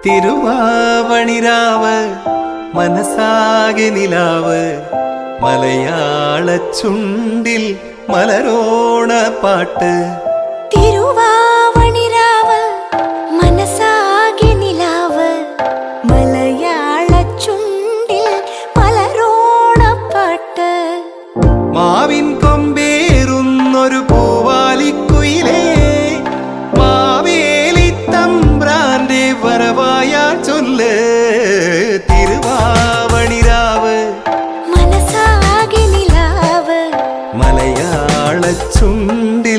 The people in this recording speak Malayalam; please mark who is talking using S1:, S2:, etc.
S1: തിരുവാവണിരാവ് മനസാകെ നിലാവ് മലയാള ചുണ്ടിൽ മലരോണ പാട്ട്.
S2: തിരുവാവണിരാവ് മനസാകെ നിലാവ് മലയാള ചുണ്ടിൽ മലരോണ പാട്ട്.
S1: മാവിൻ കൊമ്പേറുന്നൊരു പൂവാലിക്കുയിലേ മാവേലി തമ്പ്രാന്റെ വരവായാ ചൊല്ല്. തിരുവാവണിരാവ്
S2: മനസാകെ നിലാവ്
S1: മലയാള ചുണ്ടിൽ